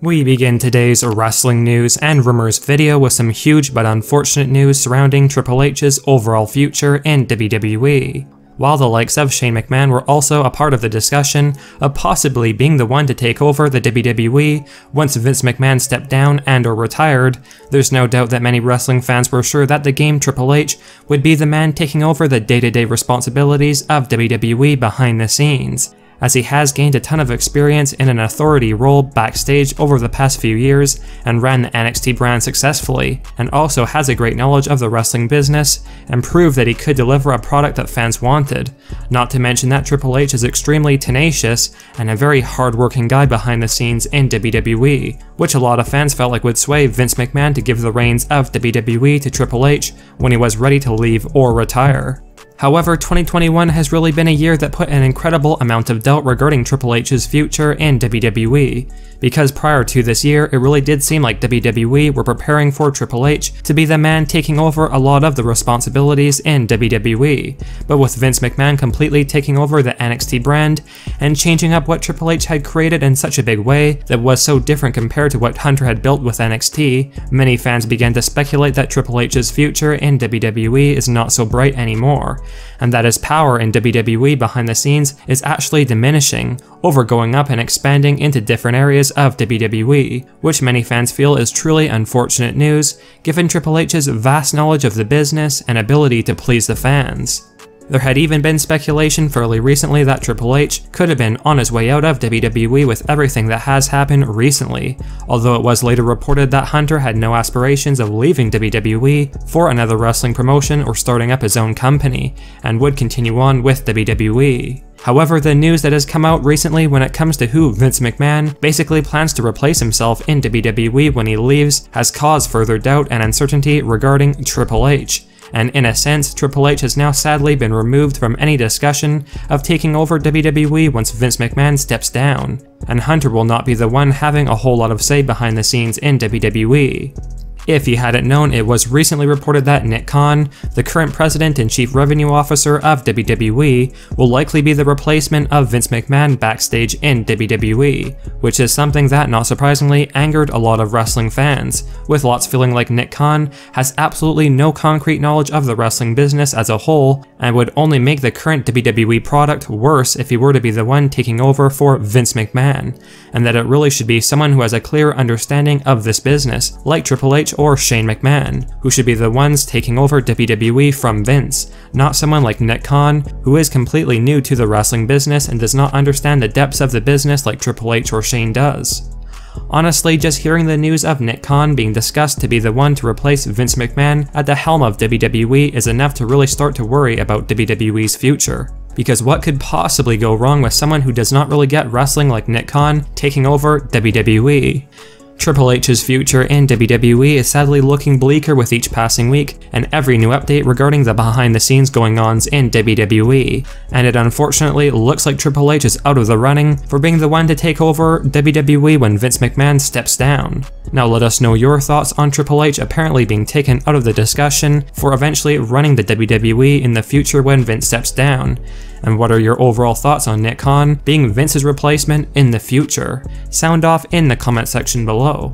We begin today's wrestling news and rumors video with some huge but unfortunate news surrounding Triple H's overall future in WWE. While the likes of Shane McMahon were also a part of the discussion of possibly being the one to take over the WWE once Vince McMahon stepped down and or retired, there's no doubt that many wrestling fans were sure that the game Triple H would be the man taking over the day-to-day responsibilities of WWE behind the scenes, as he has gained a ton of experience in an authority role backstage over the past few years and ran the NXT brand successfully, and also has a great knowledge of the wrestling business and proved that he could deliver a product that fans wanted. Not to mention that Triple H is extremely tenacious and a very hard-working guy behind the scenes in WWE, which a lot of fans felt like would sway Vince McMahon to give the reins of WWE to Triple H when he was ready to leave or retire. However, 2021 has really been a year that put an incredible amount of doubt regarding Triple H's future in WWE, because prior to this year, it really did seem like WWE were preparing for Triple H to be the man taking over a lot of the responsibilities in WWE, but with Vince McMahon completely taking over the NXT brand and changing up what Triple H had created in such a big way that was so different compared to what Hunter had built with NXT, many fans began to speculate that Triple H's future in WWE is not so bright anymore, and that his power in WWE behind the scenes is actually diminishing, over going up and expanding into different areas of WWE, which many fans feel is truly unfortunate news, given Triple H's vast knowledge of the business and ability to please the fans. There had even been speculation fairly recently that Triple H could have been on his way out of WWE with everything that has happened recently, although it was later reported that Hunter had no aspirations of leaving WWE for another wrestling promotion or starting up his own company, and would continue on with WWE. However, the news that has come out recently when it comes to who Vince McMahon basically plans to replace himself in WWE when he leaves has caused further doubt and uncertainty regarding Triple H. And in a sense, Triple H has now sadly been removed from any discussion of taking over WWE once Vince McMahon steps down, and Hunter will not be the one having a whole lot of say behind the scenes in WWE. If you hadn't known, it was recently reported that Nick Khan, the current president and chief revenue officer of WWE, will likely be the replacement of Vince McMahon backstage in WWE, which is something that, not surprisingly, angered a lot of wrestling fans, with lots feeling like Nick Khan has absolutely no concrete knowledge of the wrestling business as a whole, and would only make the current WWE product worse if he were to be the one taking over for Vince McMahon, and that it really should be someone who has a clear understanding of this business, like Triple H or Shane McMahon, who should be the ones taking over WWE from Vince, not someone like Nick Khan, who is completely new to the wrestling business and does not understand the depths of the business like Triple H or Shane does. Honestly, just hearing the news of Nick Khan being discussed to be the one to replace Vince McMahon at the helm of WWE is enough to really start to worry about WWE's future. Because what could possibly go wrong with someone who does not really get wrestling like Nick Khan taking over WWE? Triple H's future in WWE is sadly looking bleaker with each passing week and every new update regarding the behind-the-scenes going-ons in WWE, and it unfortunately looks like Triple H is out of the running for being the one to take over WWE when Vince McMahon steps down. Now let us know your thoughts on Triple H apparently being taken out of the discussion for eventually running the WWE in the future when Vince steps down. And what are your overall thoughts on Nick Khan being Vince's replacement in the future? Sound off in the comment section below.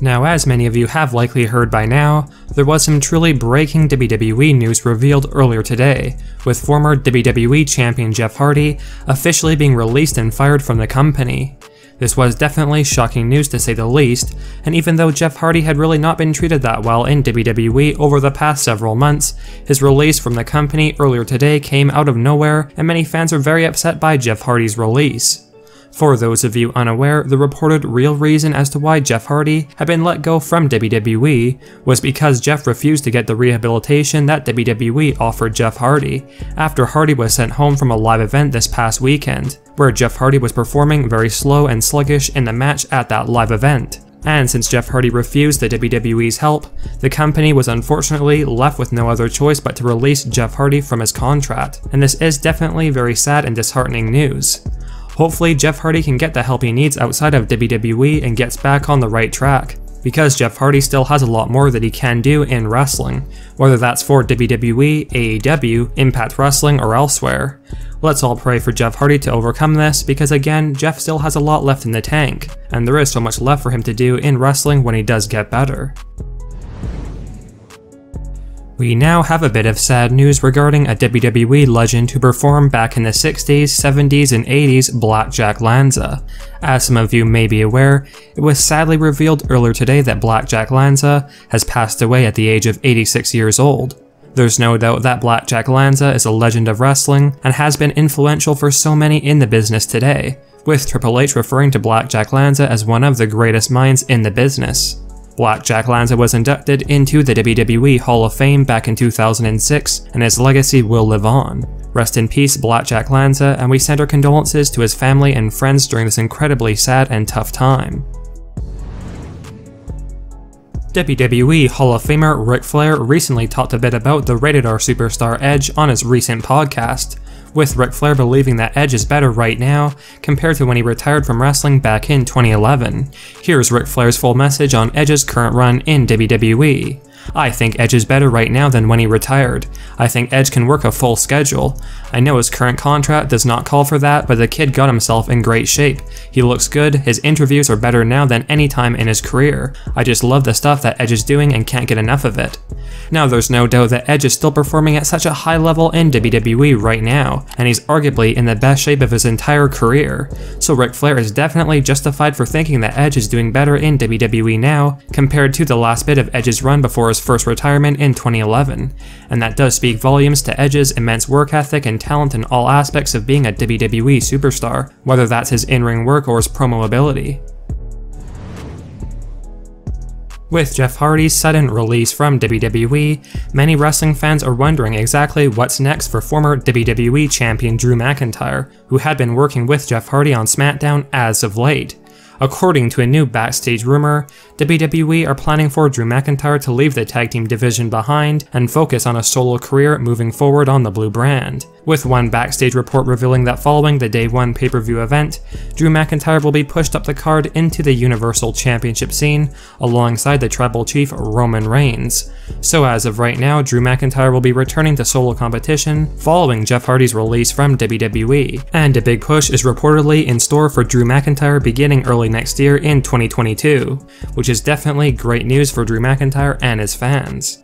Now, as many of you have likely heard by now, there was some truly breaking WWE news revealed earlier today, with former WWE champion Jeff Hardy officially being released and fired from the company. This was definitely shocking news to say the least, and even though Jeff Hardy had really not been treated that well in WWE over the past several months, his release from the company earlier today came out of nowhere, and many fans are very upset by Jeff Hardy's release. For those of you unaware, the reported real reason as to why Jeff Hardy had been let go from WWE was because Jeff refused to get the rehabilitation that WWE offered Jeff Hardy, after Hardy was sent home from a live event this past weekend, where Jeff Hardy was performing very slow and sluggish in the match at that live event. And since Jeff Hardy refused the WWE's help, the company was unfortunately left with no other choice but to release Jeff Hardy from his contract, and this is definitely very sad and disheartening news. Hopefully Jeff Hardy can get the help he needs outside of WWE and gets back on the right track, because Jeff Hardy still has a lot more that he can do in wrestling, whether that's for WWE, AEW, Impact Wrestling, or elsewhere. Let's all pray for Jeff Hardy to overcome this, because again, Jeff still has a lot left in the tank, and there is so much left for him to do in wrestling when he does get better. We now have a bit of sad news regarding a WWE legend who performed back in the 60s, 70s, and 80s, Black Jack Lanza. As some of you may be aware, it was sadly revealed earlier today that Black Jack Lanza has passed away at the age of 86 years old. There's no doubt that Black Jack Lanza is a legend of wrestling and has been influential for so many in the business today, with Triple H referring to Black Jack Lanza as one of the greatest minds in the business. Black Jack Lanza was inducted into the WWE Hall of Fame back in 2006, and his legacy will live on. Rest in peace, Black Jack Lanza, and we send our condolences to his family and friends during this incredibly sad and tough time. WWE Hall of Famer Ric Flair recently talked a bit about the Rated R superstar Edge on his recent podcast, with Ric Flair believing that Edge is better right now compared to when he retired from wrestling back in 2011. Here's Ric Flair's full message on Edge's current run in WWE. I think Edge is better right now than when he retired. I think Edge can work a full schedule. I know his current contract does not call for that, but the kid got himself in great shape. He looks good, his interviews are better now than any time in his career. I just love the stuff that Edge is doing and can't get enough of it. Now there's no doubt that Edge is still performing at such a high level in WWE right now, and he's arguably in the best shape of his entire career. So Ric Flair is definitely justified for thinking that Edge is doing better in WWE now compared to the last bit of Edge's run before his first retirement in 2011, and that does speak volumes to Edge's immense work ethic and talent in all aspects of being a WWE superstar, whether that's his in-ring work or his promo ability. With Jeff Hardy's sudden release from WWE, many wrestling fans are wondering exactly what's next for former WWE champion Drew McIntyre, who had been working with Jeff Hardy on SmackDown as of late. According to a new backstage rumor, WWE are planning for Drew McIntyre to leave the tag team division behind and focus on a solo career moving forward on the blue brand, with one backstage report revealing that following the Day 1 pay-per-view event, Drew McIntyre will be pushed up the card into the Universal Championship scene alongside the Tribal Chief Roman Reigns. So as of right now, Drew McIntyre will be returning to solo competition following Jeff Hardy's release from WWE, and a big push is reportedly in store for Drew McIntyre beginning early next year in 2022, which is definitely great news for Drew McIntyre and his fans.